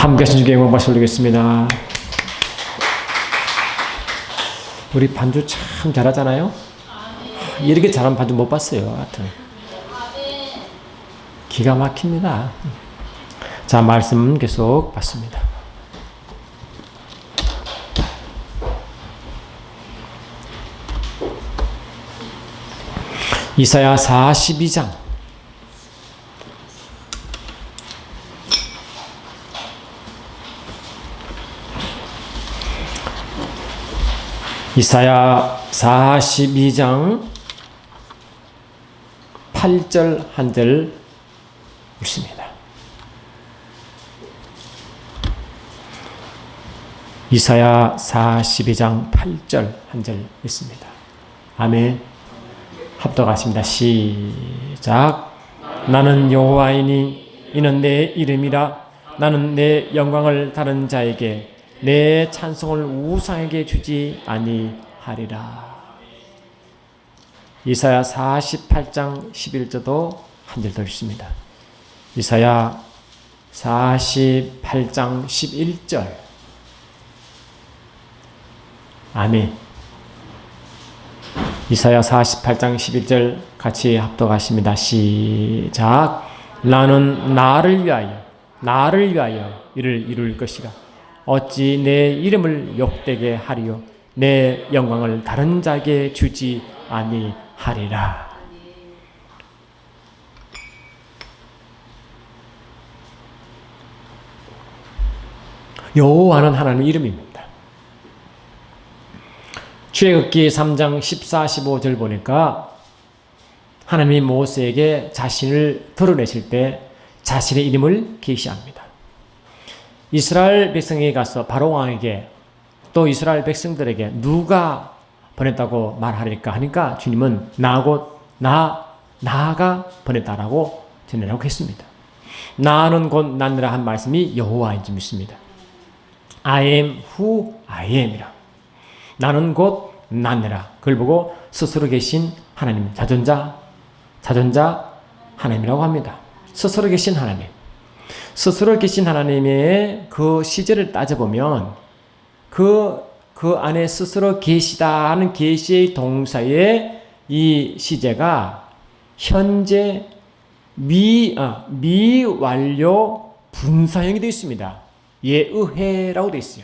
함께 하신 주께 영광 말씀 올리겠습니다. 우리 반주 참 잘하잖아요. 이렇게 잘한 반주 못 봤어요. 하여튼 기가 막힙니다. 자, 말씀 계속 받습니다. 이사야 42장 이사야 42장 8절 한 절 읽습니다. 이사야 42장 8절 한 절 읽습니다. 아멘. 합독하십니다. 시작. 나는 여호와이니 이는 내 이름이라. 나는 내 영광을 다른 자에게 내 찬송을 우상에게 주지 아니하리라. 이사야 48장 11절도 한 절 더 읽습니다. 이사야 48장 11절. 아멘. 이사야 48장 11절 같이 합독하십니다. 시작. 나는 나를 위하여 이를 이룰 것이라. 어찌 내 이름을 욕되게 하리요 내 영광을 다른 자에게 주지 아니하리라. 여호와는 하나님의 이름입니다. 출애굽기 3장 14, 15절 보니까 하나님이 모세에게 자신을 드러내실 때 자신의 이름을 계시합니다. 이스라엘 백성에게 가서 바로 왕에게 또 이스라엘 백성들에게 누가 보냈다고 말하리까 하니까 주님은 나가 보냈다라고 전하라고 했습니다. 나는 곧 나니라 한 말씀이 여호와인지 믿습니다. I am who I am이라. 나는 곧 나니라. 그걸 보고 스스로 계신 하나님, 자존자 하나님이라고 합니다. 스스로 계신 하나님. 스스로 계신 하나님의 그 시제를 따져보면 그 안에 스스로 계시다 하는 계시의 동사의 이 시제가 현재 미완료 분사형이 되어 있습니다. 예의해라고 되어 있어요.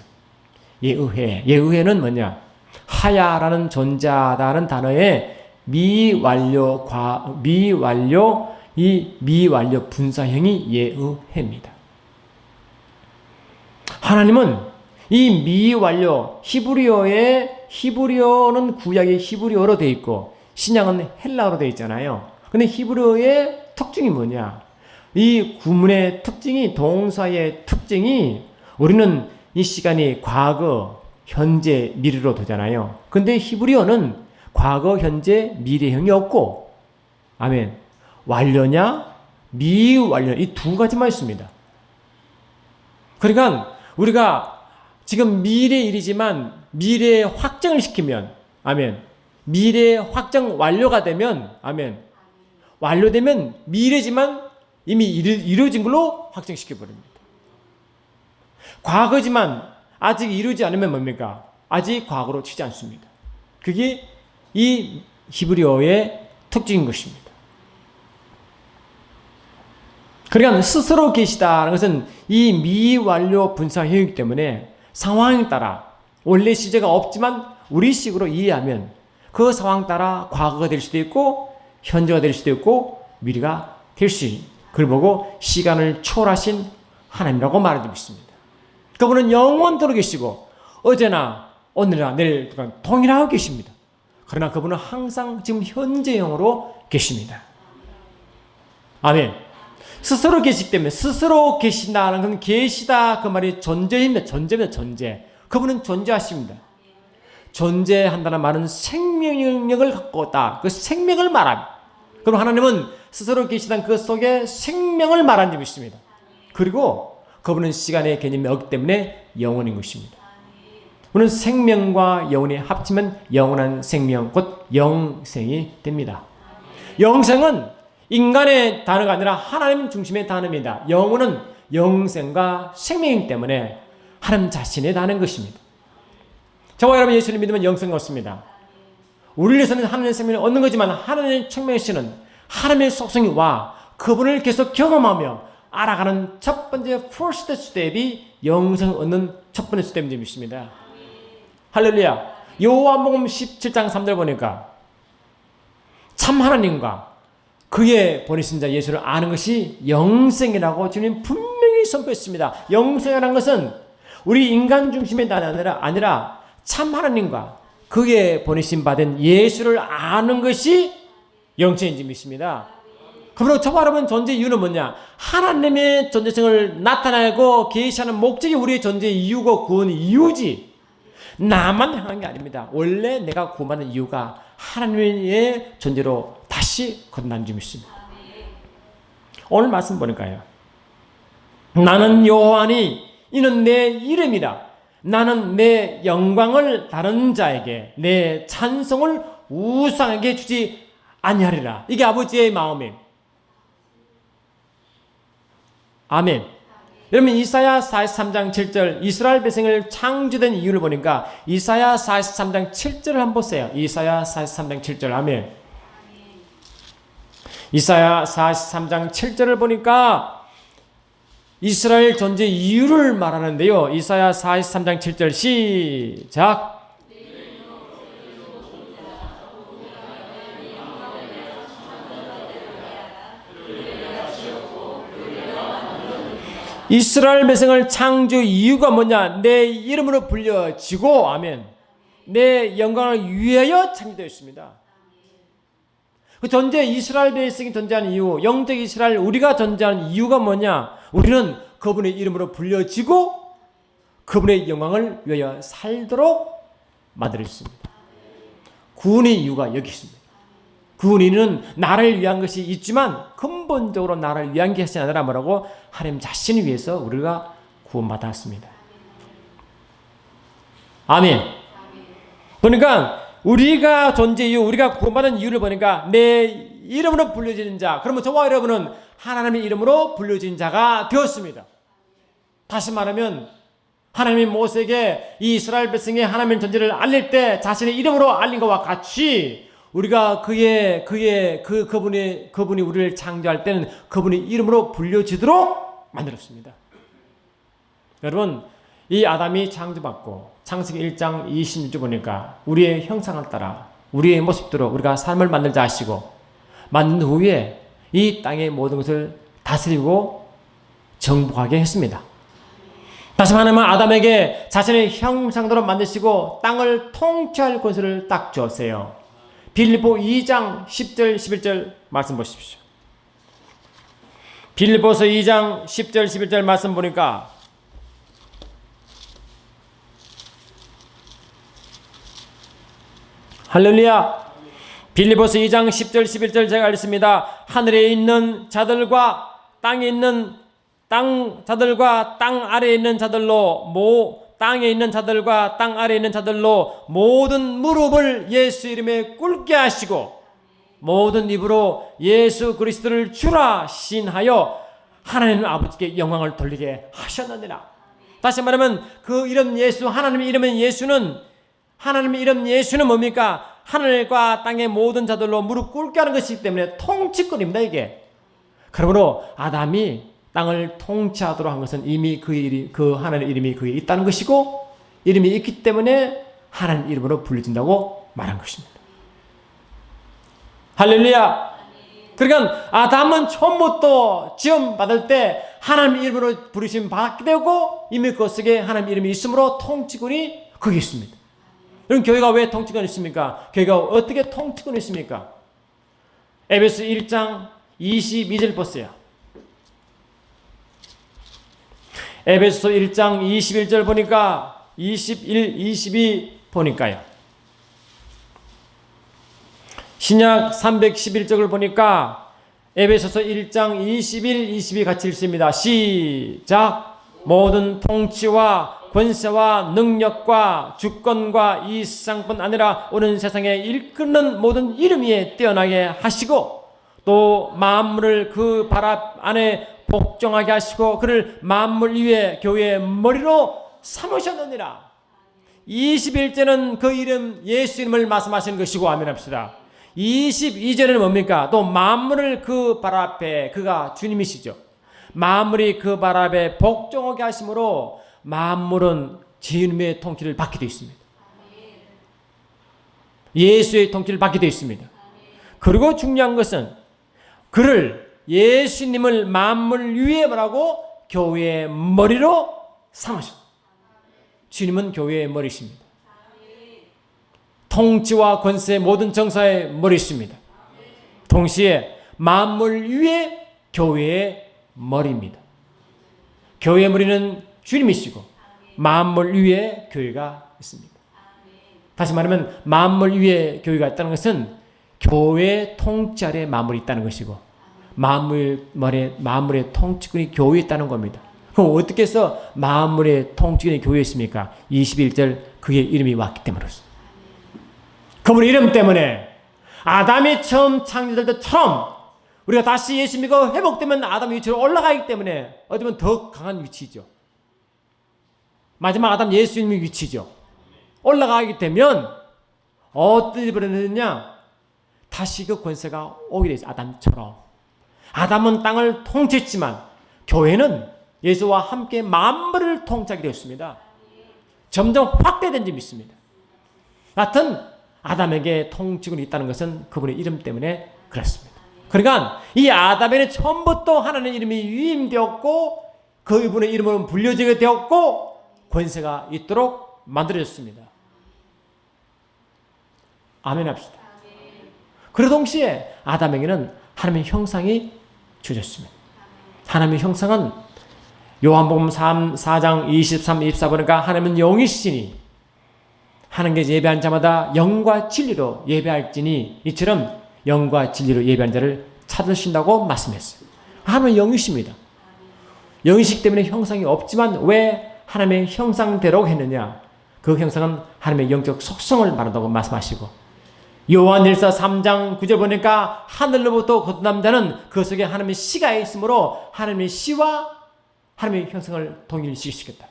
예의해는 뭐냐? 하야라는 존재하다는 단어의 미완료 분사형이 예의해입니다. 하나님은 이 미완료 히브리어는 구약의 히브리어로 되어 있고 신약은 헬라어로 되어 있잖아요. 근데 히브리어의 특징이 뭐냐? 이 구문의 특징이 동사의 특징이 우리는 이 시간이 과거, 현재, 미래로 되잖아요. 근데 히브리어는 과거, 현재, 미래형이 없고 아멘. 완료냐, 미완료 이 두 가지만 있습니다. 그러니까 우리가 지금 미래 일이지만 미래에 확정을 시키면 아멘. 미래 확정 완료가 되면 아멘. 완료되면 미래지만 이미 이루어진 걸로 확정시켜 버립니다. 과거지만 아직 이루지 않으면 뭡니까? 아직 과거로 치지 않습니다. 그게 이 히브리어의 특징인 것입니다. 그러니까 스스로 계시다는 것은 이 미완료 분사형이기 때문에 상황에 따라 원래 시제가 없지만 우리식으로 이해하면 그 상황 따라 과거가 될 수도 있고 현재가 될 수도 있고 미래가 될 수 있습니다. 그걸 보고 시간을 초월하신 하나님이라고 말해주고 있습니다. 그분은 영원토록 계시고 어제나 오늘이나 내일 동일하고 계십니다. 그러나 그분은 항상 지금 현재형으로 계십니다. 아멘. 스스로 계시기 때문에 스스로 계신다는 건 계시다 그 말이 존재입니다. 존재. 그분은 존재하십니다. 존재한다는 말은 생명력을 갖고 있다. 그 생명을 말합니다. 그럼 하나님은 스스로 계시던 그 속에 생명을 말한 점이 있습니다. 그리고 그분은 시간의 개념이 없기 때문에 영원인 것입니다. 그분은 생명과 영혼이 합치면 영원한 생명, 곧 영생이 됩니다. 영생은 인간의 단어가 아니라 하나님 중심의 단어입니다. 영혼은 영생과 생명이기 때문에 하나님 자신에 다는 것입니다. 저와 여러분 예수를 믿으면 영생을 얻습니다. 우리를 위해서는 하나님의 생명을 얻는 거지만 하나님의 생명에서는 하나님의 속성이와 그분을 계속 경험하며 알아가는 첫 번째 first step이 영생을 얻는 첫 번째 스텝인 믿습니다. 할렐루야. 요한복음 17장 3절 보니까 참 하나님과 그의 보내신 자 예수를 아는 것이 영생이라고 주님 분명히 선포했습니다. 영생이라는 것은 우리 인간 중심의 단어가 아니라 참 하나님과 그의 보내신 받은 예수를 아는 것이 영생인지 믿습니다. 그러므로 저와 여러분 존재 이유는 뭐냐? 하나님의 존재성을 나타내고 계시하는 목적이 우리의 존재 이유고 구원 이유지. 나만 향한 게 아닙니다. 원래 내가 구원받는 이유가 하나님의 존재로 다시 거듭난 줄 믿습니다. 오늘 말씀 보니까요. 나는 여호와니 이는 내 이름이라. 나는 내 영광을 다른 자에게 내 찬송을 우상에게 주지 아니하리라. 이게 아버지의 마음이에요. 아멘. 여러분 이사야 43장 7절 이스라엘 백성을 창조된 이유를 보니까 이사야 43장 7절을 한번 보세요. 이사야 43장 7절 아멘. 이사야 43장 7절을 보니까 이스라엘 존재 이유를 말하는데요. 이사야 43장 7절 시작. 이스라엘 백성을 창조 이유가 뭐냐? 내 이름으로 불려지고 아멘. 내 영광을 위하여 창조되었습니다. 그 존재 이스라엘 백성이 존재하는 이유, 영적 이스라엘 우리가 존재하는 이유가 뭐냐? 우리는 그분의 이름으로 불려지고 그분의 영광을 위하여 살도록 만들었습니다. 구원의 이유가 여기 있습니다. 구원은 나를 위한 것이 있지만 근본적으로 나를 위한 것이 아니라 뭐라고? 하나님 자신을 위해서 우리가 구원받았습니다. 아멘. 그러니까 우리가 존재 이유, 우리가 구원받은 이유를 보니까 내 이름으로 불려지는 자. 그러면 저와 여러분은 하나님의 이름으로 불려진 자가 되었습니다. 다시 말하면 하나님이 모세에게 이 이스라엘 백성의 하나님의 존재를 알릴 때 자신의 이름으로 알린 것과 같이 우리가 그분이 우리를 창조할 때는 그분의 이름으로 불려지도록 만들었습니다. 여러분, 이 아담이 창조받고 창세기 1장 26절 보니까 우리의 형상을 따라 우리의 모습대로 우리가 삶을 만들자 하시고 만든 후에 이 땅의 모든 것을 다스리고 정복하게 했습니다. 다시 말하면 아담에게 자신의 형상대로 만드시고 땅을 통치할 권세를 딱 주었어요. 빌립보 2장 10절 11절 말씀 보십시오. 빌립보서 2장 10절 11절 말씀 보니까 할렐루야. 빌립보서 2장 10절 11절 제가 읽습니다. 하늘에 있는 자들과 땅에 있는 자들과 땅 아래에 있는 자들로 땅에 있는 자들과 땅 아래에 있는 자들로 모든 무릎을 예수 이름에 꿇게 하시고 모든 입으로 예수 그리스도를 주라 신하여 하나님 아버지께 영광을 돌리게 하셨느니라. 다시 말하면 그 이름 예수, 하나님의 이름은 예수는, 하나님의 이름 예수는 뭡니까? 하늘과 땅의 모든 자들로 무릎 꿇게 하는 것이기 때문에 통치권입니다, 이게. 그러므로 아담이 땅을 통치하도록 한 것은 이미 그 하나님의 이름이 그에 있다는 것이고, 이름이 있기 때문에 하나님 이름으로 불려진다고 말한 것입니다. 할렐루야. 그러니까 아담은 처음부터 지음 받을 때 하나님 이름으로 부르심 받게 되고 이미 그 속에 하나님 이름이 있으므로 통치권이 거기 있습니다. 그럼 교회가 왜 통치권이 있습니까? 교회가 어떻게 통치권이 있습니까? 에베소 1장 22절 보세요. 에베소 1장 21절 보니까 21, 22 보니까요. 신약 311쪽을 보니까 에베소서 1장 21, 22 같이 읽습니다. 시작. 모든 통치와 권세와 능력과 주권과 이 세상뿐 아니라 오는 세상에 일컫는 모든 이름 위에 뛰어나게 하시고 또 만물을 그 발 안에 복종하게 하시고 그를 만물 위에 교회의 머리로 삼으셨느니라. 21절은 그 이름 예수 이름을 말씀하시는 것이고 아멘 합시다. 22절은 뭡니까? 또 만물을 그 발 앞에 그가 주님이시죠. 만물이 그 발 앞에 복종하게 하심으로 만물은 주님의 통치를 받게 되어 있습니다. 예수의 통치를 받게 되어 있습니다. 그리고 중요한 것은 그를 예수님을 만물 위에 뭐라고? 교회의 머리로 삼으셨습니다. 주님은 교회의 머리십니다. 통치와 권세 모든 정사의 머리십니다. 동시에 만물 위에 교회의 머리입니다. 교회의 머리는 주님이시고 만물 위에 교회가 있습니다. 다시 말하면 만물 위에 교회가 있다는 것은 교회 통치 아래 만물이 있다는 것이고 만물의 통치권이 교회에 있다는 겁니다. 그럼 어떻게 해서 만물의 통치권이 교회에 있습니까? 21절 그의 이름이 왔기 때문이었습니다. 그분의 이름 때문에 아담이 처음 창조될 때처럼 우리가 다시 예수 믿고 회복되면 아담의 위치로 올라가기 때문에 어떻게 보면 더 강한 위치죠. 마지막 아담 예수님의 위치죠. 올라가게 되면 어떤 일이 벌어지느냐? 다시 그 권세가 오게 되죠. 아담처럼. 아담은 땅을 통치했지만 교회는 예수와 함께 만물을 통치하게 되었습니다. 점점 확대된 점이 있습니다. 하여튼 아담에게 통치권이 있다는 것은 그분의 이름 때문에 그렇습니다. 그러니까 이 아담에는 처음부터 하나님의 이름이 위임되었고 그분의 이름으로 불려지게 되었고 권세가 있도록 만들어졌습니다. 아멘 합시다. 그 동시에 아담에게는 하나님의 형상이 주어졌습니다. 하나님의 형상은 요한복음 4장 23, 24 보니까 하나님은 영이시니 하나님께 예배한 자마다 영과 진리로 예배할지니 이처럼 영과 진리로 예배한 자를 찾으신다고 말씀했어요. 하나님은 영이십니다. 영이시기 때문에 형상이 없지만 왜 하나님의 형상대로 했느냐? 그 형상은 하나님의 영적 속성을 말한다고 말씀하시고 요한일서 3장 9절 보니까 하늘로부터 거듭난 자는 그 속에 하나님의 씨가 있으므로 하나님의 씨와 하나님의 형상을 동일시키시겠다.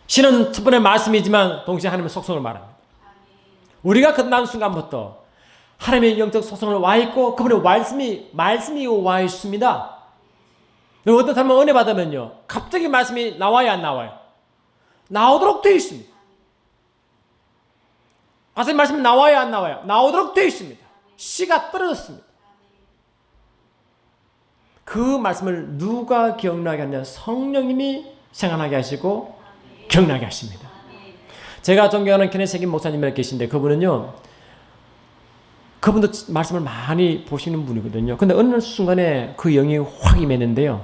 씨는 첫 번째 말씀이지만 동시에 하나님의 속성을 말합니다. 우리가 거듭난 순간부터 하나님의 영적 속성을 와 있고 그분의 말씀이 와 있습니다. 어떤 사람은 은혜 받으면요 갑자기 말씀이 나와야 안 나와요? 나오도록 되어 있습니다. 가서 말씀이 나와야 안 나와요? 나오도록 되어 있습니다. 씨가 떨어졌습니다. 그 말씀을 누가 기억나게 하냐? 성령님이 생각나게 하시고 기억나게 하십니다. 제가 존경하는 케네세기 목사님이 계신데 그분은요 그분도 말씀을 많이 보시는 분이거든요. 근데 어느 순간에 그 영이 확 임했는데요.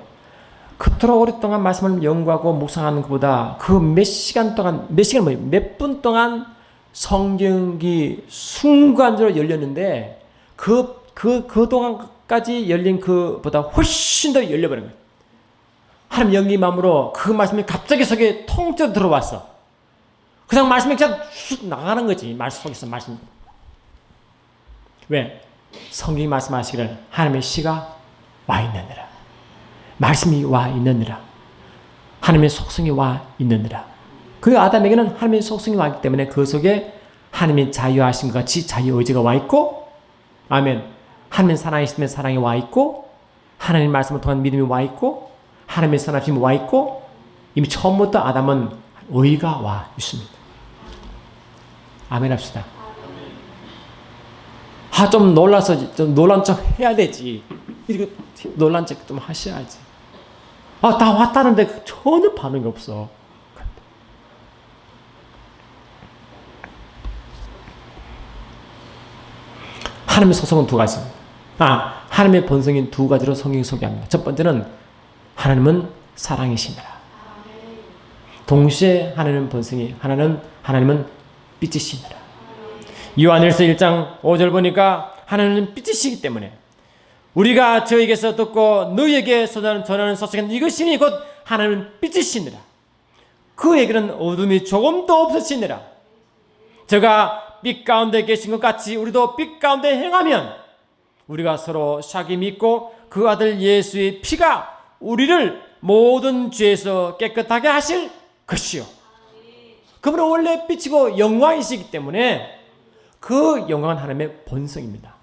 그토록 오랫동안 말씀을 연구하고 묵상하는 것보다 그 몇 분 동안 성경이 순간적으로 열렸는데 그 동안까지 열린 그보다 훨씬 더 열려버린 거예요. 하나님 영이 마음으로 그 말씀이 갑자기 속에 통째로 들어왔어. 그냥 말씀이 그냥 쑥 나가는 거지. 말씀 속에서 말씀. 왜? 성경이 말씀하시기를 하나님의 씨가 와 있느니라. 말씀이 와 있느니라. 하나님의 속성이 와 있느니라. 그 아담에게는 하나님의 속성이 와 있기 때문에 그 속에 하나님이 자유하신 것 같이 자유의지가 와 있고 아멘. 하나님 살아계시면 사랑이 와 있고 하나님 말씀을 통한 믿음이 와 있고 하나님의 선하심이 와 있고 이미 처음부터 아담은 의가 와 있습니다. 아멘 합시다. 좀 놀라서 좀 놀란 척 해야 되지. 이거 놀란 척 좀 하셔야지. 다 왔다는데 전혀 반응이 없어. 하나님의 속성은 두 가지입니다. 하나님의 본성인 두 가지로 성경이 소개합니다. 첫 번째는 하나님은 사랑이시니라. 동시에 하나님은 본성이 하나님은 빛이시니라. 요한일서 1장 5절 보니까 하나님은 빛이시기 때문에 우리가 저에게서 듣고 너희에게 전하는 소식은 이것이니 곧 하나님은 빛이시니라. 그에게는 어둠이 조금도 없으시니라. 저가 빛 가운데 계신 것 같이 우리도 빛 가운데 행하면 우리가 서로 샤기 믿고 그 아들 예수의 피가 우리를 모든 죄에서 깨끗하게 하실 것이요. 그분은 원래 빛이고 영광이시기 때문에 그 영광은 하나님의 본성입니다.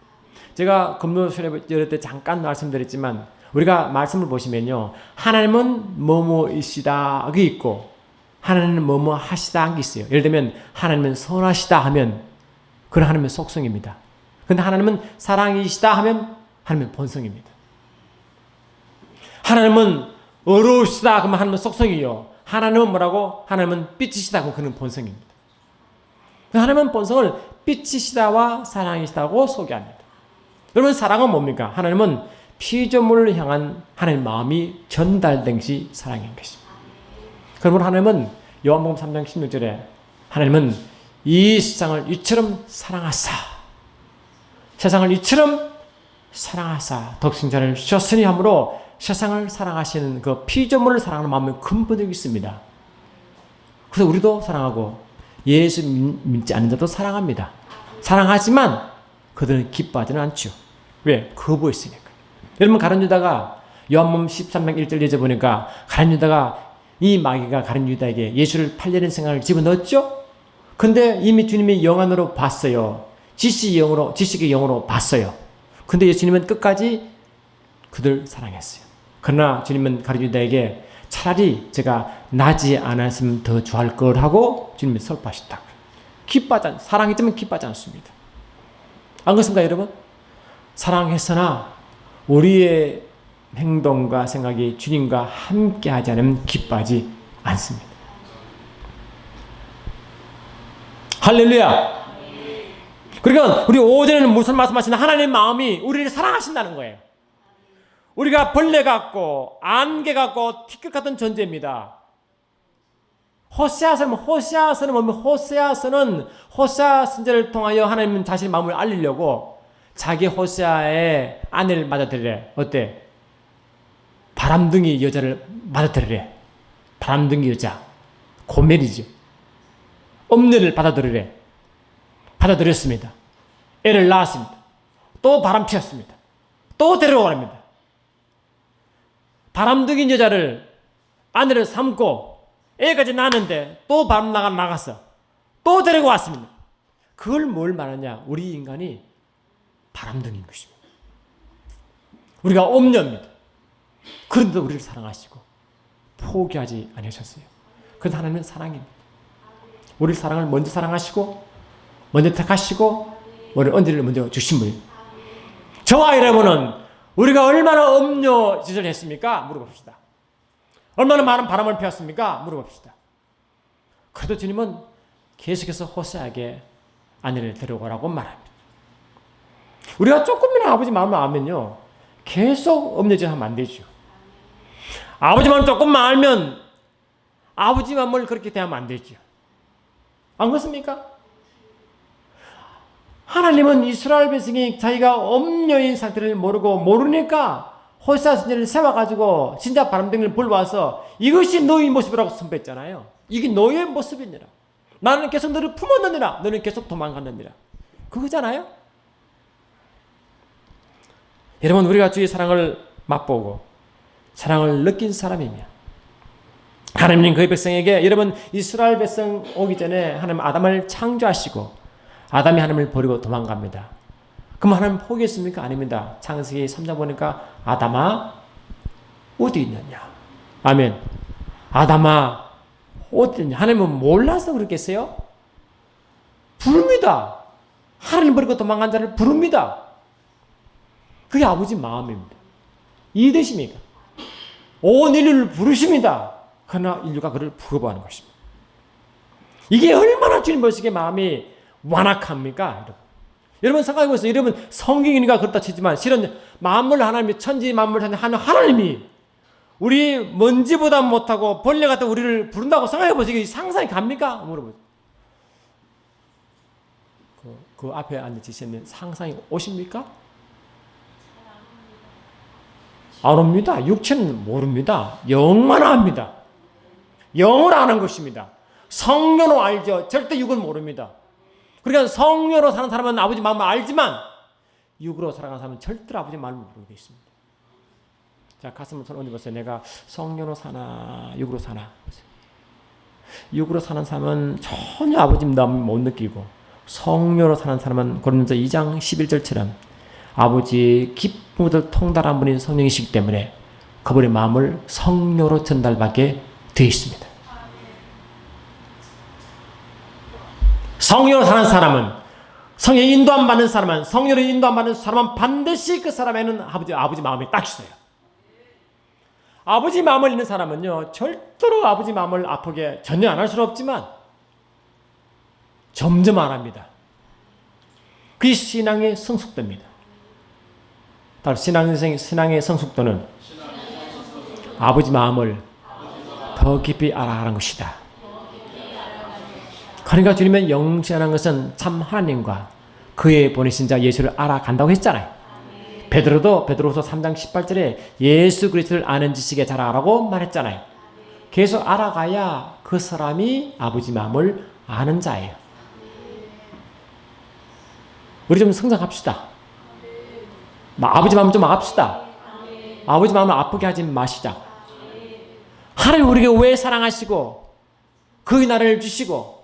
제가 금요일 예배 때 잠깐 말씀드렸지만 우리가 말씀을 보시면요, 하나님은 뭐뭐이시다 그 있고 하나님은 뭐뭐 하시다 한 게 있어요. 예를 들면 하나님은 선하시다 하면 그건 하나님의 속성입니다. 근데 하나님은 사랑이시다 하면 하나님의 본성입니다. 하나님은 어려우시다 그러면 하나님은 속성이요. 하나님은 뭐라고? 하나님은 빛이시다 그러면 그는 본성입니다. 하나님은 본성을 빛이시다와 사랑이시다고 소개합니다. 여러분, 사랑은 뭡니까? 하나님은 피조물을 향한 하나님의 마음이 전달된 것이 사랑인 것입니다. 그러므로 하나님은 요한복음 3장 16절에 하나님은 이 세상을 이처럼 사랑하사, 세상을 이처럼 사랑하사 독생자를 주셨으니 하므로 세상을 사랑하시는 그 피조물을 사랑하는 마음이 근본적이 있습니다. 그래서 우리도 사랑하고 예수 믿지 않는 자도 사랑합니다. 사랑하지만 그들은 기뻐하지는 않죠. 왜? 거부했으니까. 여러분, 가룟 유다가 요한복음 13장 1절 예제 보니까 가룟 유다가 이 마귀가 가룟 유다에게 예수를 팔려는 생각을 집어넣었죠. 근데 이미 주님이 영안으로 봤어요. 지식의 영으로 봤어요. 근데 예수님은 끝까지 그들 사랑했어요. 그러나 주님은 가룟 유다에게 차라리 제가 나지 않았으면 더 좋아할 걸 하고 주님이 설파하셨다. 사랑했지만 기뻐하지 않습니다. 안 그렇습니까, 여러분? 사랑했으나 우리의 행동과 생각이 주님과 함께하지 않으면 기뻐하지 않습니다. 할렐루야! 그러니까 우리 오전에는 무슨 말씀하시나? 하나님의 마음이 우리를 사랑하신다는 거예요. 우리가 벌레 같고 안개 같고 티끌 같은 존재입니다. 호세아서는 뭐냐면 호세아서는 호세아 선지자를 통하여 하나님은 자신의 마음을 알리려고 자기 호세아의 아내를 맞아들이래. 어때? 바람둥이 여자를 맞아들이래. 바람둥이 여자. 고멜이죠. 엄내를 받아들였습니다. 애를 낳았습니다. 또 바람 피웠습니다. 또 데려오랍니다. 바람둥이 여자를 아내를 삼고 애까지 낳았는데 또 바람 나갔어. 또 데리고 왔습니다. 그걸 뭘 말하냐? 우리 인간이 바람둥이인 것입니다. 우리가 엄녀입니다. 그런데도 우리를 사랑하시고 포기하지 않으셨어요. 그래서 하나님은 사랑입니다. 우리 사랑을 먼저 사랑하시고 먼저 택하시고 우리를 언제를 먼저 주신 분이에요. 저와 여러분은 우리가 얼마나 엄녀 짓을 했습니까? 물어봅시다. 얼마나 많은 바람을 피웠습니까? 물어봅시다. 그래도 주님은 계속해서 호세아에게 아내를 데려오라고 말합니다. 우리가 조금이나 아버지 마음을 알면요, 계속 엄녀 짓을 하면 안 되죠. 아버지 마음을 조금만 알면 아버지 마음을 그렇게 대하면 안 되죠. 안 그렇습니까? 하나님은 이스라엘 백성이 자기가 엄녀인 상태를 모르니까 호세아 선지자를 세워가지고 진짜 바람둥이를 불러와서 이것이 너의 모습이라고 선포했잖아요. 이게 너의 모습이니라. 나는 계속 너를 품었느니라. 너는 계속 도망갔느니라. 그거잖아요. 여러분, 우리가 주의 사랑을 맛보고 사랑을 느낀 사람이며 하나님은 그의 백성에게, 여러분, 이스라엘 백성 오기 전에 하나님 아담을 창조하시고 아담이 하나님을 버리고 도망갑니다. 그럼 하나님 포기했습니까? 아닙니다. 창세기 3장 보니까 아담아 어디 있느냐? 아멘. 아담아 어디 있느냐? 하나님은 몰라서 그렇겠어요? 부릅니다. 하나님 버리고 도망간 자를 부릅니다. 그게 아버지 마음입니다. 이해되십니까? 온 인류를 부르십니다. 그러나 인류가 그를 부러워하는 것입니다. 이게 얼마나 주님 보시기에 마음이 완악합니까? 여러분, 여러분 생각해보세요. 여러분 성경이니까 그렇다 치지만 실은 만물 하나님이, 천지 만물 하는 하나님이 우리 먼지보다 못하고 벌레 같은 우리를 부른다고 생각해보세요. 이게 상상이 갑니까? 물어보세요. 그 앞에 앉으시는 상상이 오십니까? 안 옵니다. 육체는 모릅니다. 영만 압니다. 영을 아는 것입니다. 성령으로 알죠. 절대 육은 모릅니다. 그러니까 성령으로 사는 사람은 아버지 마음을 알지만 육으로 살아가는 사람은 절대로 아버지 마음을 모르게 되어 있습니다. 자, 가슴을 손 얹어보세요. 내가 성령으로 사나 육으로 사나. 육으로 사는 사람은 전혀 아버지 마음을 못 느끼고, 성령으로 사는 사람은 고린도서 2장 11절처럼 아버지의 기쁨을 통달한 분이 성령이시기 때문에 그분의 마음을 성령으로 전달받게 되어 있습니다. 성령으로 사는 사람은, 성령 인도 안 받는 사람은, 성령으로 인도 안 받는 사람은 반드시 그 사람에는 아버지 마음이 딱 있어요. 아버지 마음을 있는 사람은요, 절대로 아버지 마음을 아프게 전혀 안 할 수는 없지만 점점 안 합니다. 그게 신앙의 성숙도입니다. 바로 신앙의 성숙도는 아버지 마음을 더 깊이 알아가는 것이다. 그러니까 주님은 영생하는 것은 참 하나님과 그의 보내신 자 예수를 알아간다고 했잖아요. 베드로서 3장 18절에 예수 그리스도를 아는 지식에 자라라고 말했잖아요. 계속 알아가야 그 사람이 아버지 마음을 아는 자예요. 우리 좀 성장합시다. 아버지 마음 좀 합시다. 아버지 마음을 아프게 하지 마시자. 하나님 우리에게 왜 사랑하시고 그 나를 주시고,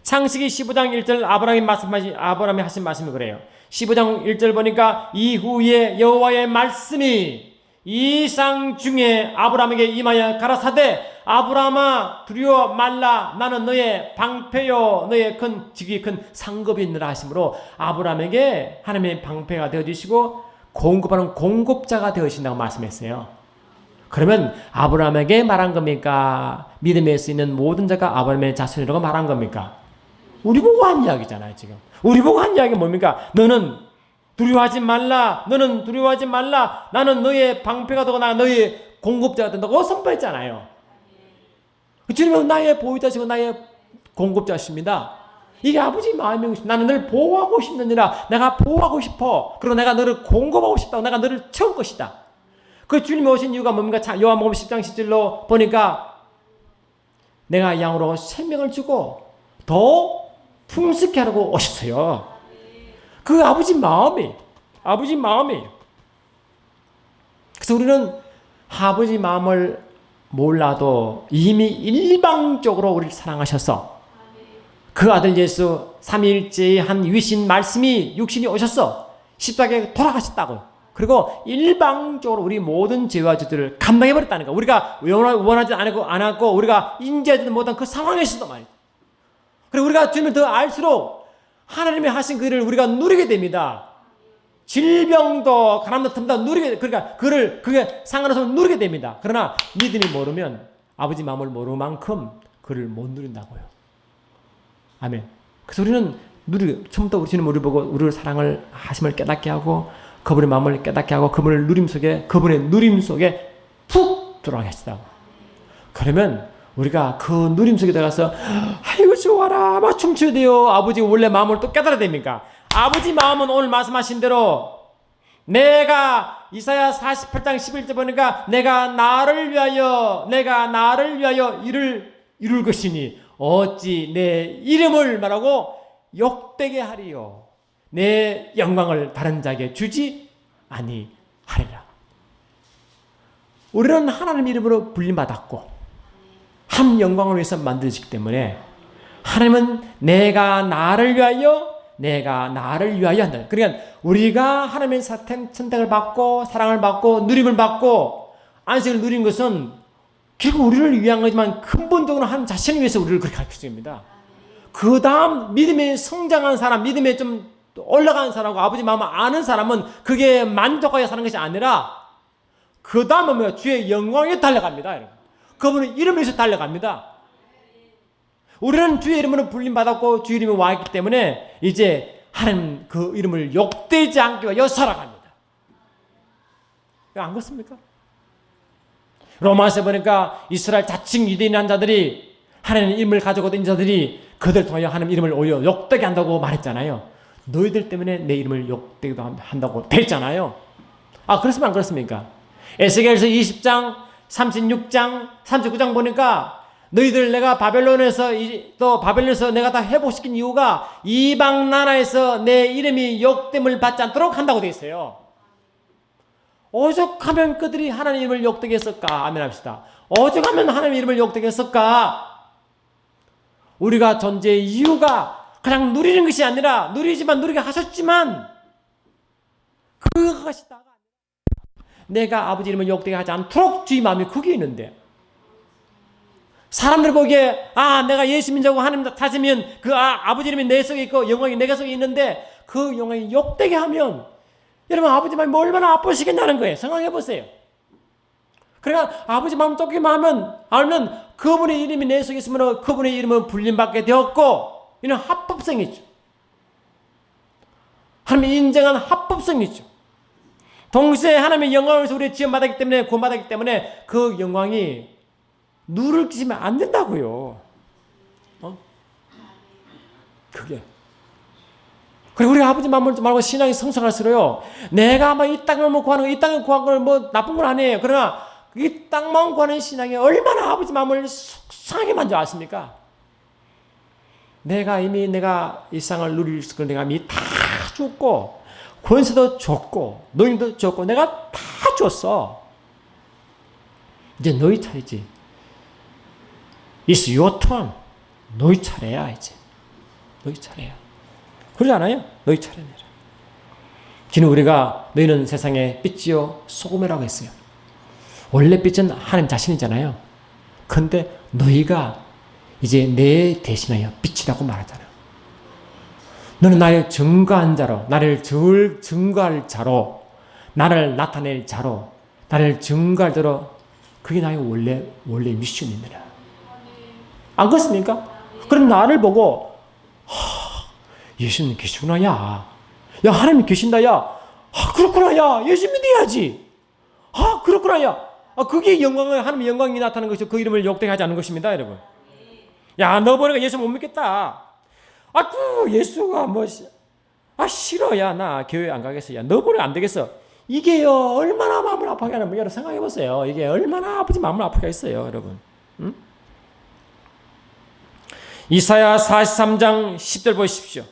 창세기 15장 1절 아브라함이 하신 말씀이 그래요. 15장 1절 보니까 이후에 여호와의 말씀이 이상 중에 아브라함에게 임하여 가라사대 아브라함아 두려워 말라 나는 너의 방패요 너의 큰 지극히 큰 상급이 있느라 하심으로 아브라함에게 하나님의 방패가 되어주시고 공급하는 공급자가 되어주신다고 말씀했어요. 그러면 아브라함에게 말한 겁니까? 믿음에 쓰이는 모든 자가 아브라함의 자손이라고 말한 겁니까? 우리 보고 한 이야기잖아요. 지금 우리 보고 한 이야기가 뭡니까? 너는 두려워하지 말라. 너는 두려워하지 말라. 나는 너의 방패가 되고 나 너의 공급자가 된다고 선포했잖아요. 주님은 나의 보호자시고 나의 공급자십니다. 이게 아버지 마음이고 나는 너를 보호하고 싶느니라. 내가 보호하고 싶어. 그리고 내가 너를 공급하고 싶다고. 내가 너를 채울 것이다. 그 주님이 오신 이유가 뭡니까? 요한복음 10장 10절로 보니까 내가 양으로 생명을 주고 더 풍성케 하려고 오셨어요. 그 아버지 마음이. 그래서 우리는 아버지 마음을 몰라도 이미 일방적으로 우리를 사랑하셔서 그 아들 예수 삼위일체의 한 위신 말씀이 육신이 오셔서 십자가에 돌아가셨다고. 그리고 일방적으로 우리 모든 죄와 죄들을 감당해버렸다는 거야. 우리가 원하지 않았고 우리가 인지하지 못한 그 상황에서도 말이야. 그리고 우리가 주님을 더 알수록 하나님이 하신 그 일을 우리가 누리게 됩니다. 질병도 가난도 틈다 누리게, 그러니까 그게 상관없이 누리게 됩니다. 그러나 믿음이 모르면 아버지 마음을 모르는 만큼 그를 못 누린다고요. 아멘. 그래서 우리는 처음부터 우리 주님 우리 보고 우리를 사랑을 하심을 깨닫게 하고 그분의 마음을 깨닫게 하고 그분의 누림 속에 푹 들어가게 하시다고. 그러면 우리가 그 누림 속에 들어가서 아이고 좋아라 막 춤춰야 돼요. 아버지 원래 마음을 또 깨달아야 됩니까? 아버지 마음은 오늘 말씀하신 대로 내가 이사야 48장 11절 보니까 내가 나를 위하여 일을 이룰 것이니 어찌 내 이름을 말하고 욕되게 하리요. 내 영광을 다른 자에게 주지 아니하리라. 우리는 하나님 이름으로 불림받았고 한 영광을 위해서 만들어지기 때문에 하나님은 내가 나를 위하여 한다. 그러니까 우리가 하나님의 선택을 받고 사랑을 받고 누림을 받고 안식을 누린 것은 결국 우리를 위한 거지만 근본적으로 하나님 자신을 위해서 우리를 그렇게 가르쳐줍니다. 그 다음 믿음에 성장한 사람, 믿음에 좀 올라가는 사람하고 아버지 마음을 아는 사람은 그게 만족하여 사는 것이 아니라 그 다음은 주의 영광에 달려갑니다. 여러분. 그분은 이름에서 달려갑니다. 우리는 주의 이름으로 불림받았고 주의 이름이 와있기 때문에 이제 하나님 그 이름을 욕되지 않게 위하여 살아갑니다. 안 그렇습니까? 로마서에 보니까 이스라엘 자칭 유대인한 자들이 하나님 이름을 가지고 있는 자들이 그들 통하여 하나님 이름을 오히려 욕되게 한다고 말했잖아요. 너희들 때문에 내 이름을 욕되게 한다고 됐잖아요. 그렇습니까? 안 그렇습니까? 에스겔서 20장 36장 39장 보니까 너희들 내가 또 바벨론에서 내가 다 회복시킨 이유가 이방 나라에서 내 이름이 욕됨을 받지 않도록 한다고 되어 있어요. 오죽하면 그들이 하나님 이름을 욕되게 했을까? 아멘 합시다. 오죽하면 하나님 이름을 욕되게 했을까? 우리가 존재의 이유가 그냥 누리는 것이 아니라 누리게 하셨지만 그것이 다가 내가 아버지 이름을 욕되게 하지 않도록 주의 마음이 그게 있는데 사람들 보기에 내가 예수 믿자고 하나님 찾으면 아버지 이름이 내 속에 있고 영광이 내가 속에 있는데 그 영광이 욕되게 하면 여러분 아버지 마음이 얼마나 아프시겠냐는 거예요. 생각해 보세요. 그러니까 아버지 마음 쫓기만 알면 그분의 이름이 내 속에 있으면 그분의 이름은 불림받게 되었고 이는 합법성이죠. 하나님이 인정한 합법성이죠. 동시에 하나님의 영광을 위해서 우리 지원받았기 때문에 구원받았기 때문에 그 영광이 누를 끼시면 안 된다고요. 그게. 그리고 우리 아버지 마음을 말고 신앙이 성숙할수록요. 내가 아마 이 땅을 구하는 거, 이 땅을 구한 걸 뭐 나쁜 건 아니에요. 그러나 이 땅만 구하는 신앙이 얼마나 아버지 마음을 속상하게 만져 아십니까? 내가 이미 이 세상을 누릴 걸 내가 이미 다 줬고 권세도 줬고 노인도 줬고 내가 다 줬어. 이제 너희 차례지. It's your turn. 너희 차례야 이제. 너희 차례야. 그러지 않아요? 너희 차례입니다. 지금 우리가 너희는 세상의 빛이요 소금이라고 했어요. 원래 빛은 하나님 자신이잖아요. 그런데 너희가 이제 내 대신하여 빛이라고 말하잖아요. 너는 나를 증거한 자로, 나를 증거할 자로, 나를 나타낼 자로, 나를 증거할 자로 그게 나의 원래 미션입니다. 안 그렇습니까? 그럼 나를 보고 예수님 계시구나 야 하나님 계신다 야 그렇구나 야 예수 믿어야지 그렇구나 야 그게 하나님의 영광이 나타나는 것이고 그 이름을 욕되게 하지 않는 것입니다 여러분. 야 너 보니까 예수 못 믿겠다. 예수가 싫어 야 나 교회 안 가겠어. 야 너 보니까 안 되겠어. 이게요 얼마나 마음을 아프게 하는 거예요. 생각해 보세요. 이게 얼마나 아버지 마음을 아프게 했어요 여러분. 응? 이사야 43장 10절 보십시오.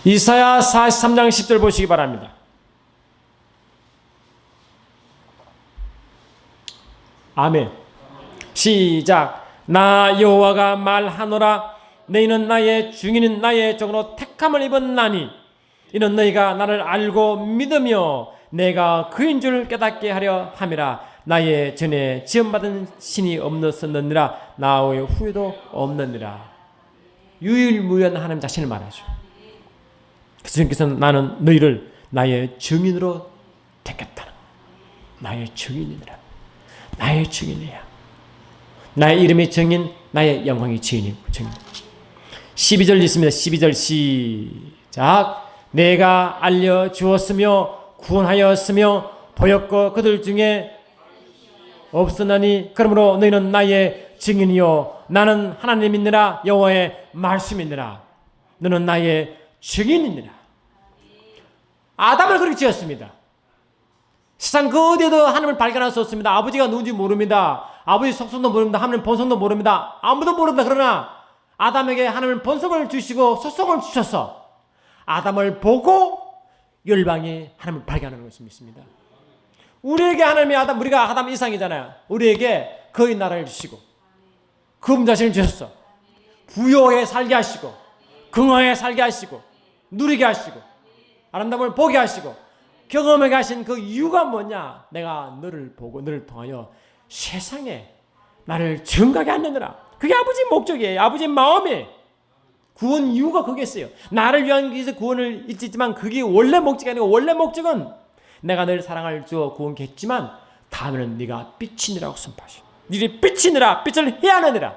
이사야 43장 10절 보시기 바랍니다. 아멘. 시작. 나 여호와가 말하노라. 너희는 나의 증인인 나의 종으로 택함을 입은 나니 이는 너희가 나를 알고 믿으며 내가 그인 줄 깨닫게 하려 함이라. 나의 전에 지원받은 신이 없었느니라. 나의 후에도 없느니라. 유일무이한 하나님 자신을 말하죠. 그래서 주님께서는 나는 너희를 나의 증인으로 택했다는 나의 증인이라. 나의 증인이야. 나의 이름의 증인, 나의 영광의 증인. 12절 있습니다. 12절 시작. 내가 알려주었으며 구원하였으며 보였고 그들 중에 없었나니 그러므로 너희는 나의 증인이요 나는 하나님이니라. 여호와의 말씀이니라. 너는 나의 증인이니라. 아담을 그렇게 지었습니다. 세상 그 어디에도 하나님을 발견할 수 없습니다. 아버지가 누군지 모릅니다. 아버지 속성도 모릅니다. 하나님 본성도 모릅니다. 아무도 모른다. 그러나 아담에게 하나님은 본성을 주시고 속성을 주셔서 아담을 보고 열방이 하나님을 발견하는 것을 믿습니다. 우리에게 하나님이 우리가 아담 이상이잖아요. 우리에게 그의 나라를 주시고 그분 자신을 주셨어. 부요하게 살게 하시고 긍하게 살게 하시고 누리게 하시고 아름다움을 보게 하시고 경험하게 하신 그 이유가 뭐냐? 내가 너를 보고 너를 통하여 세상에 나를 증거하게 하느니라. 그게 아버지 목적이에요. 아버지 마음이에요. 구원 이유가 거기였어요. 나를 위한 것에서 구원을 있지만 그게 원래 목적이 아니고 원래 목적은 내가 너를 사랑할 주어 구원했지만 다음에는 네가 빛이니라고 선포하시오. 너희 빛이니라. 빛을 해야 하느니라.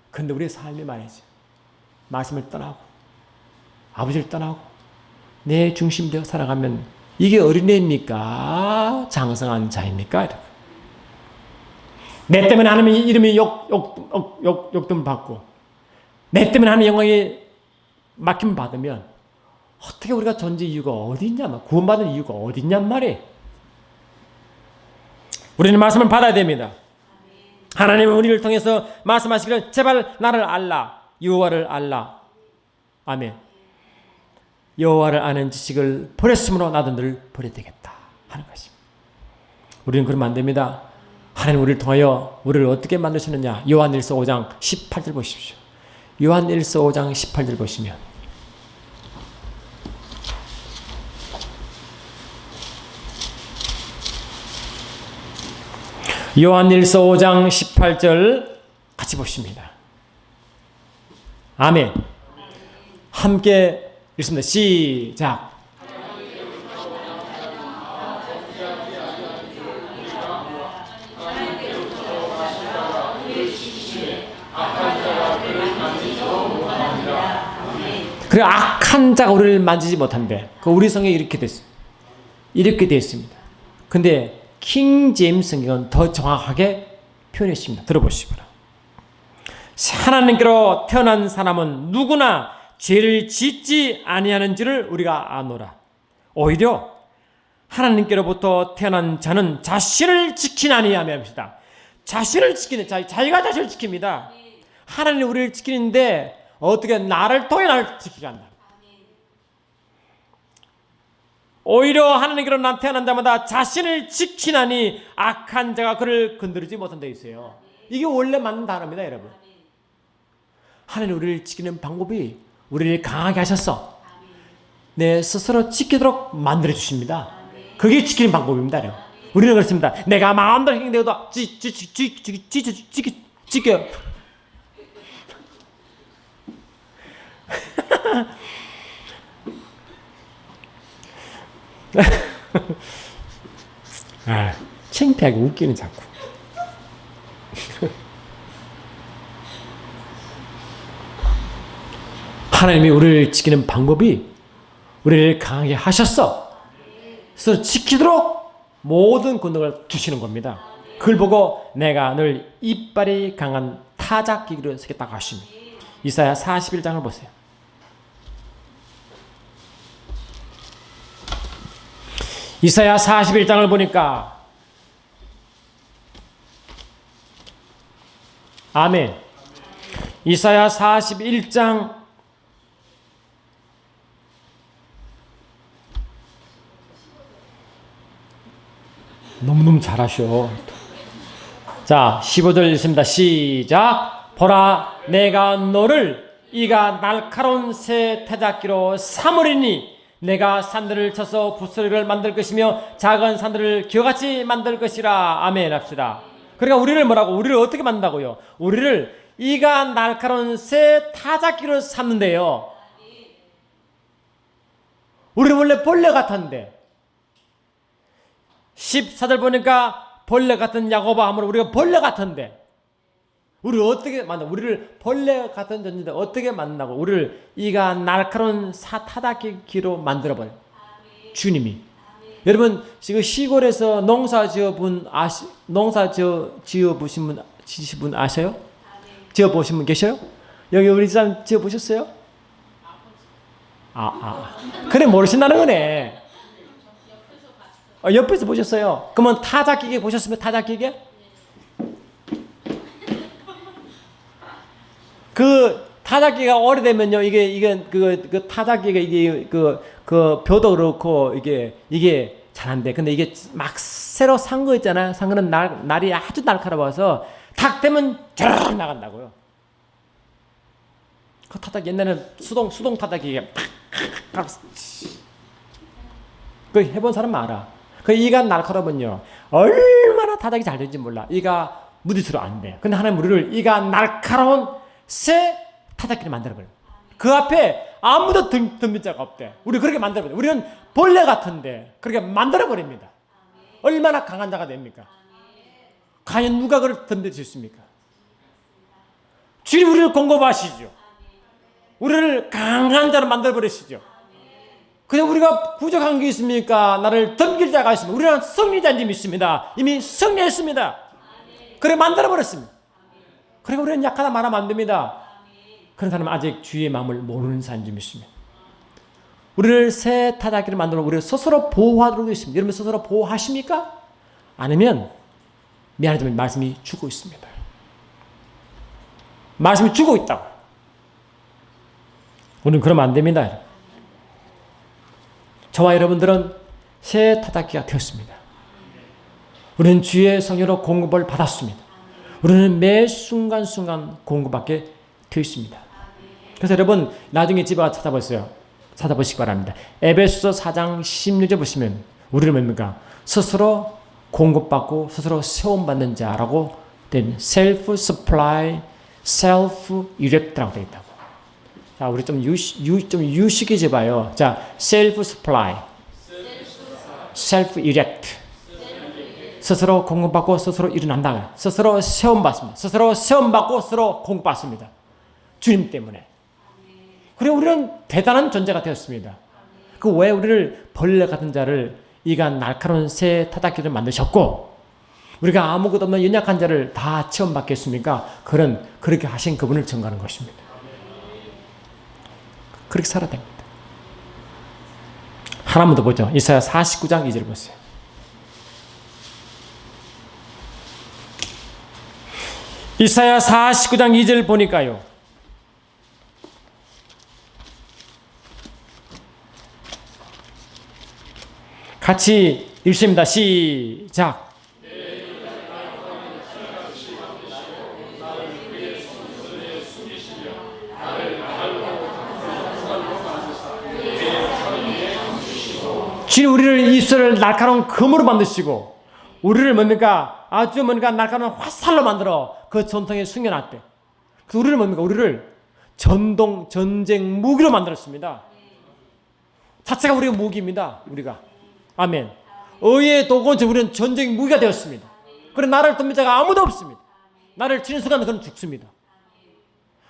그런데 우리의 삶이 말이죠. 말씀을 떠나고 아버지를 떠나고 내 중심 되어 살아가면 이게 어린애입니까? 장성한 자입니까? 여러분. 내 때문에 하나님의 이름이 욕됨 받고 내 때문에 하나님의 영광이 맡김 받으면 어떻게 우리가 존재 이유가 어디 있냐, 구원받은 이유가 어디 있냔 말이에요. 우리는 말씀을 받아야 됩니다. 하나님은 우리를 통해서 말씀하시기를 제발 나를 알라, 여호와를 알라. 아멘. 여호와를 아는 지식을 버렸으므로 나도 늘 버려야 되겠다 하는 것입니다. 우리는 그러면 안 됩니다. 하나님 우리를 통하여 우리를 어떻게 만드시느냐. 요한일서 5장 18절 보십시오. 요한일서 5장 18절 보시면 요한일서 5장 18절 같이 보십니다. 아멘. 함께 읽습니다. 시작. 그래 악한 자가 우리를 만지지 못한대. 그 우리 성경에 이렇게 됐어요. 이렇게 되어 있습니다. 근데 킹 제임스 성경은 더 정확하게 표현했습니다. 들어보시거라. 하나님께로 태어난 사람은 누구나 죄를 짓지 아니하는지를 우리가 아노라. 오히려 하나님께로부터 태어난 자는 자신을 지키지 아니하며 자신을 지키는 자기가 자신을 지킵니다. 하나님 우리를 지키는데 어떻게 나를 통해 나를 지키게 한다. 오히려 하나님께로 난 태어난 자마다 자신을 지키나니 악한 자가 그를 건드리지 못한다 있어요. 이게 원래 맞는 단어입니다, 여러분. 하나님 우리를 지키는 방법이 우리를 강하게 하셔서 내 스스로 지키도록 만들어 주십니다. 그게 지키는 방법입니다, 여러분. 우리는 그렇습니다. 내가 마음대로 행동해도 지켜. 창피하게 웃기는 자꾸. 하나님이 우리를 지키는 방법이 우리를 강하게 하셨어. 그래서 지키도록 모든 권능을 주시는 겁니다. 그걸 보고 내가 늘 이빨이 강한 타작기기로 쓰겠다고 하십니다. 이사야 41장을 보세요. 이사야 41장을 보니까 아멘. 이사야 41장 너무너무 잘하셔. 자, 15절 읽습니다. 시작. 보라, 내가 너를 이가 날카로운 새 타작기로 삼으리니 내가 산들을 쳐서 부스러기를 만들 것이며 작은 산들을 기어같이 만들 것이라. 아멘 합시다. 그러니까 우리를 뭐라고? 우리를 어떻게 만든다고요? 우리를 이가 날카로운 새 타작기로 삼는데요. 우리는 원래 벌레 같았는데 14절 보니까 벌레 같은 야고바 하면 우리가 벌레 같은데 우리를 어떻게 만나? 우리를 벌레 같은 존재인데 어떻게 만나고 우리를 이가 날카로운 타작기로 만들어버려. 주님이. 여러분 지금 시골에서 농사 지어본 지으신 분 아세요? 지어보신 분 계셔요? 여기 우리 사람 지어보셨어요? 그래 모르신다는 거네. 옆에서 보셨어요. 그러면 타작기계 보셨으면 타작기계? 그 타작기가 오래되면요, 그 타작기가 그 벼도 그렇고 이게 잘 안 돼. 근데 이게 막 새로 산 거 있잖아요. 산 거는 날이 아주 날카로워서 탁 되면 쫙 나간다고요. 그 타작 옛날에는 수동 타작기가 그 해본 사람 알아. 그 이가 날카로우면요 얼마나 타작이 잘 되는지 몰라. 이가 무디스로 안 돼. 근데 하나님 우리를 이가 날카로운 새 타작기를 만들어버려. 그 앞에 아무도 덤빌 자가 없대. 우리 그렇게 만들어버려. 우리는 벌레 같은데 그렇게 만들어버립니다. 얼마나 강한 자가 됩니까? 과연 누가 그걸 덤빌 수 있습니까? 주님 우리를 공급하시죠. 우리를 강한 자로 만들어버리시죠. 그냥 우리가 부족한 게 있습니까? 나를 덤빌 자가 있습니다. 우리는 승리자인 줄 믿습니다. 이미 승리했습니다. 그래 만들어버렸습니다. 그리고 우리는 약하다 말하면 안 됩니다. 그런 사람은 아직 주의 마음을 모르는 사람이 좀 있습니다. 우리를 새 타작기를 만들어 우리를 스스로 보호하도록 되어 있습니다. 여러분 스스로 보호하십니까? 아니면 미안하지만 말씀이 죽어 있습니다. 말씀이 죽어 있다고. 우리는 그러면 안 됩니다. 저와 여러분들은 새 타작기가 되었습니다. 우리는 주의 성령으로 공급을 받았습니다. 우리는 매 순간순간 공급받게 되어 있습니다. 그래서 여러분 나중에 집에 가서 찾아보시기 바랍니다. 에베소서 4장 16절 보시면 우리는 뭡니까? 스스로 공급받고 스스로 세움받는 자라고 된 self-supply, self-erect라고 되어 있다고. 자, 우리 좀 유식해져 봐요. 자, self-supply, self-erect. 스스로 공급받고 스스로 일어난다. 스스로 세움받습니다. 스스로 세움받고 스스로 공급받습니다. 주님 때문에. 그리고 우리는 대단한 존재가 되었습니다. 그 왜 우리를 벌레 같은 자를 이가 날카로운 새 타닥기를 만드셨고 우리가 아무것도 없는 연약한 자를 다 체험받겠습니까? 그렇게 하신 그분을 증거하는 것입니다. 그렇게 살아야 됩니다. 하나만 더 보죠. 이사야 49장 2절 보세요. 이사야 49장 2절 보니까요. 같이 읽습니다. 시작. 주님 우리를 입술을 날카로운 금으로 만드시고 우리를 뭡니까? 아주 날카로운 화살로 만들어 그 전통에 숨겨놨대. 그래서 우리를 우리를 전쟁 무기로 만들었습니다. 자체가 우리의 무기입니다. 우리가. 아멘. 의의 도구는 우리는 전쟁 무기가 되었습니다. 그래 나를 돕는 자가 아무도 없습니다. 나를 치는 순간 그는 죽습니다.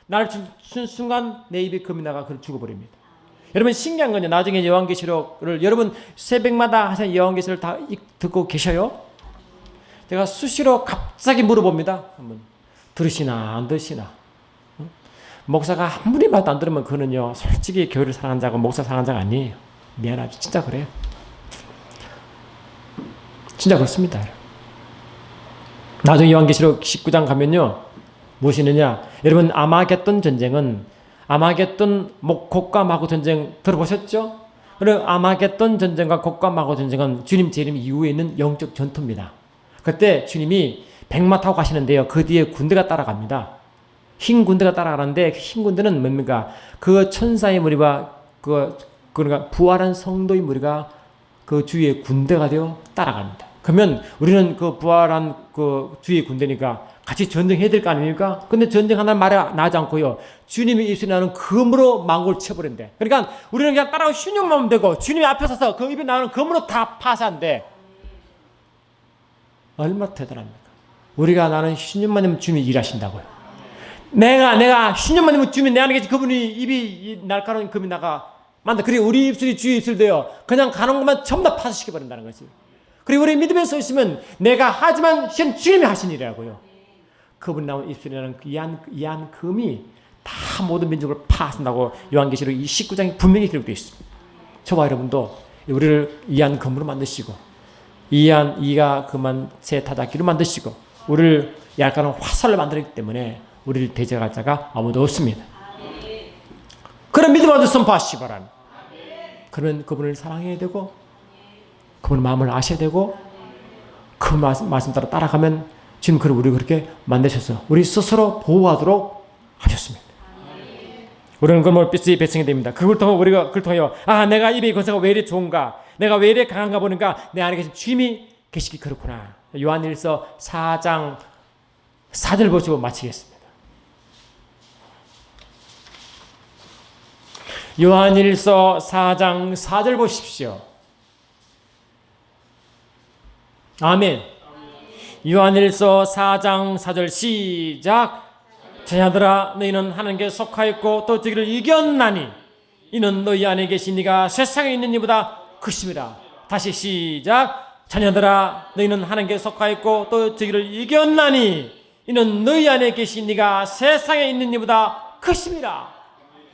나를 치는 순간 내 입에 금이 나가 그를 죽어버립니다. 여러분 신기한 건요. 나중에 요한계시록을 여러분 새벽마다 하신 요한계시록을 다 듣고 계셔요? 제가 수시로 갑자기 물어봅니다. 한번 들으시나 안 들으시나? 응? 목사가 아무리 말도 안 들으면 그는요 솔직히 교회를 사랑하는 자고 목사 사랑하는 자가 아니에요. 미안하죠. 진짜 그래요. 진짜 그렇습니다. 나중에 요한계시록 19장 가면요 무엇이 있느냐? 여러분 아마겟돈 전쟁은 아마겟돈 곡과 마고 전쟁 들어보셨죠? 그리고 아마겟돈 전쟁과 곡과 마고 전쟁은 주님 재림 이후에 있는 영적 전투입니다. 그때 주님이 백마 타고 가시는데요. 그 뒤에 군대가 따라갑니다. 흰 군대가 따라가는데 그 흰 군대는 뭡니까? 그 천사의 무리와 그러니까 부활한 성도의 무리가 그 주위에 군대가 되어 따라갑니다. 그러면 우리는 그 부활한 그 주위의 군대니까 같이 전쟁해야 될 거 아닙니까? 근데 전쟁 하나 말이 나지 않고요. 주님의 입술에 나는 금으로 망골 쳐버린대. 그러니까 우리는 그냥 따라가고 신용만 하면 되고 주님이 앞에 서서 그 입에 나는 금으로 다 파산돼. 얼마나 대단합니까? 우리가 나는 신용만 하면 주님이 일하신다고요. 내가 신용만 하면 주님이 내 안에 계신 그분이 입이 날카로운 금이 나가 만다. 그리고 우리 입술이 주의 입술 되어 그냥 가는 것만 전부 다 파쇄시켜버린다는 거지. 그리고 우리 믿음에 서 있으면 내가 하지만 주님이 하신 일이라고요. 그분 나온 입술이라는 이한 금이 다 모든 민족을 파산다고 요한계시록 19장에 분명히 기록되어 있습니다. 저와 여러분도 우리를 이한 금으로 만드시고 이가 그만 새 타작기로 만드시고 우리를 약간은 화살로 만들었기 때문에 우리를 대적할 자가 아무도 없습니다. 그런 믿음을 선포하시기 바랍니다. 그러면 그분을 사랑해야 되고 그분 마음을 아셔야 되고 그 말씀 따라 따라가면 지금 우리 그렇게 만드셔서 우리 스스로 보호하도록 하셨습니다. 우리는 그걸 빛의 백성이 됩니다. 그걸 통하여 내가 입의 권세가 왜 이렇게 좋은가? 내가 왜 이렇게 강한가 보니까 내 안에 계신 주님이 계시기 그렇구나. 요한일서 4장 4절 보시고 마치겠습니다. 요한일서 4장 4절 보십시오. 아멘. 요한일서 4장 4절 시작. 자녀들아 너희는 하나님께 속하였고 또 저기를 이겼나니 이는 너희 안에 계신 이가 세상에 있는 이보다 크심이라. 다시 시작. 자녀들아 너희는 하나님께 속하였고 또 저기를 이겼나니 이는 너희 안에 계신 이가 세상에 있는 이보다 크십니다.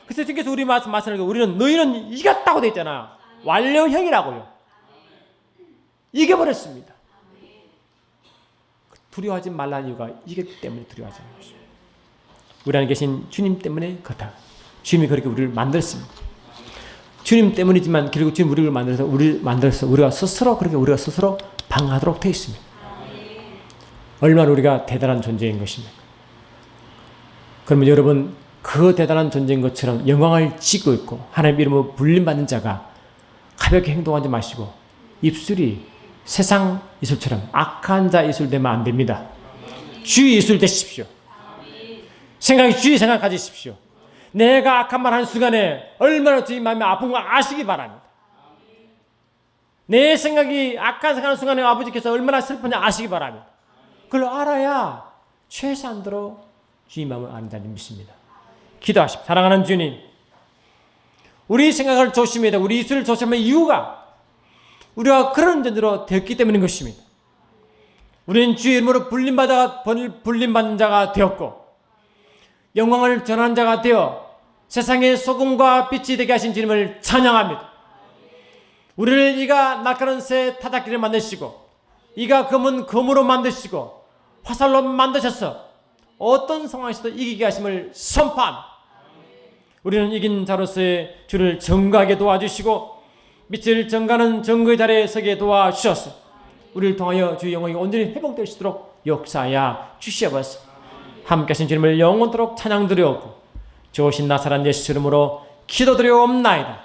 그래서 주께서 우리 말씀하시는 우리는 너희는 이겼다고 되어 있잖아요. 완료형이라고요. 이겨버렸습니다. 두려워하지 말라는 이유가 이겼기 때문에 두려워하지 않는 것입니다. 우리 안에 계신 주님 때문에 그렇다. 주님이 그렇게 우리를 만들었습니다. 주님 때문이지만 결국 주님 우리를 만들어서 우리가 스스로 방하도록 되어 있습니다. 얼마나 우리가 대단한 존재인 것입니까? 그러면 여러분 그 대단한 존재인 것처럼 영광을 지고 있고 하나님 이름으로 불림받는 자가 가볍게 행동하지 마시고 입술이 세상 이술처럼 악한 자 이술 되면 안 됩니다. 주의 이술 되십시오. 생각이 주의 생각 가지십시오. 내가 악한 말 하는 순간에 얼마나 주의 마음이 아픈 걸 아시기 바랍니다. 내 생각이 악한 생각하는 순간에 아버지께서 얼마나 슬픈지 아시기 바랍니다. 그걸 알아야 최소한도로 주의 마음을 안다는 믿습니다. 기도하십시오. 사랑하는 주님, 우리 생각을 조심해야 돼. 우리 입술을 조심하는 이유가 우리가 그런 존재로 되었기 때문인 것입니다. 우리는 주의 이름으로 불림받는 자가 되었고 영광을 전하는 자가 되어 세상의 소금과 빛이 되게 하신 주님을 찬양합니다. 우리를 이가 날카로운 새 타작기를 만드시고 이가 검은 검으로 만드시고 화살로 만드셔서 어떤 상황에서도 이기게 하심을 선포합니다. 우리는 이긴 자로서의 주를 증거하게 도와주시고 빛을 증거하는 증거의 자리에 서게 도와주셨어. 우리를 통하여 주의 영광이 온전히 회복될 수 있도록 역사하여 주시옵소서. 함께 하신 주님을 영원토록 찬양드려오고 좋으신 나사렛 예수 이름으로 기도드려옵나이다.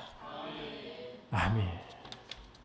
아멘.